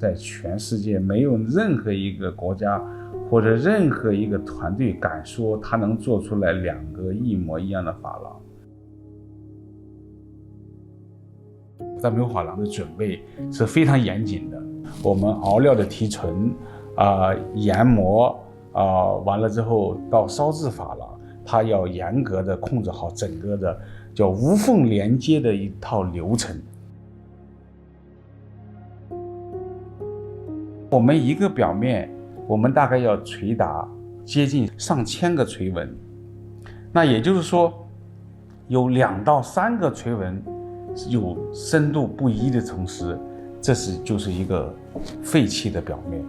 在全世界没有任何一个国家或者任何一个团队敢说他能做出来2个一模一样的珐琅。赞美珐琅的准备是非常严谨的，我们熬料的提纯研磨完了之后到烧制珐琅，它要严格的控制好整个的叫无缝连接的一套流程。我们一个表面，我们大概要捶打接近上千个锤纹，那也就是说，有2到3个锤纹有深度不一的同时，这就是一个废弃的表面，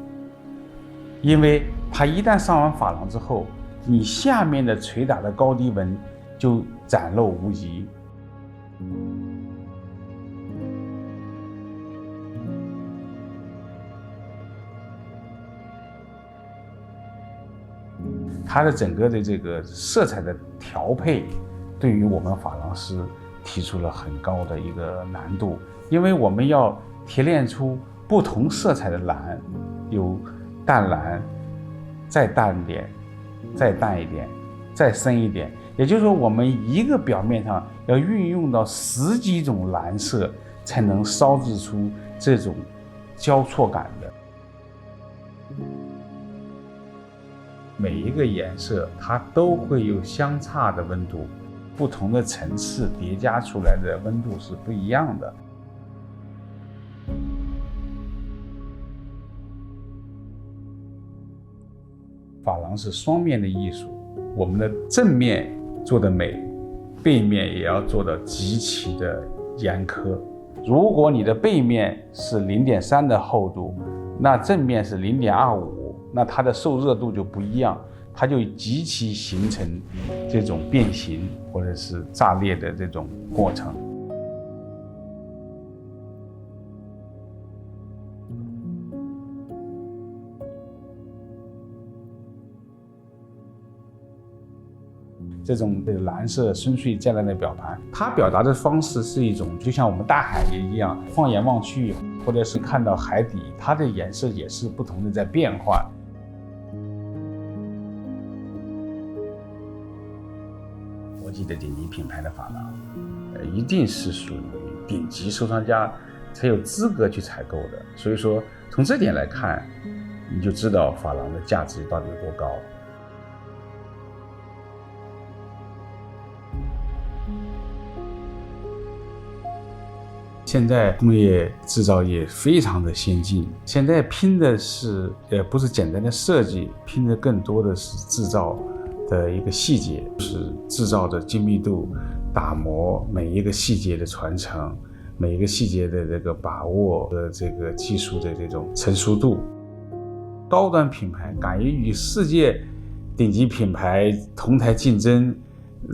因为它一旦上完珐琅之后，你下面的捶打的高低纹就展露无遗。它的整个的这个色彩的调配，对于我们珐琅师提出了很高的一个难度，因为我们要提炼出不同色彩的蓝，有淡蓝，再淡一点，再淡一点，再深一点。也就是说，我们一个表面上要运用到10几种蓝色，才能烧制出这种交错感的。每一个颜色它都会有相差的温度，不同的层次叠加出来的温度是不一样的。珐琅是双面的艺术，我们的正面做得美，背面也要做到极其的严苛。如果你的背面是 0.3 的厚度，那正面是 0.25，那它的受热度就不一样，它就极其形成这种变形或者是炸裂的这种过程。这种蓝色深邃湛蓝的表盘，它表达的方式是一种就像我们大海一样，放眼望去，或者是看到海底，它的颜色也是不同的在变换。国际的顶级品牌的珐琅，一定是属于顶级收藏家才有资格去采购的。所以说，从这点来看，你就知道珐琅的价值到底有多高。现在工业制造业非常的先进，现在拼的是不是简单的设计，拼的更多的是制造的一个细节，是制造的精密度，打磨每一个细节的传承，每一个细节的这个把握的这个技术的这种成熟度。高端品牌敢于与世界顶级品牌同台竞争，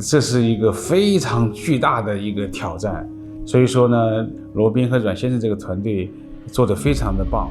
这是一个非常巨大的一个挑战。所以说呢，罗宾和阮先生这个团队做得非常的棒。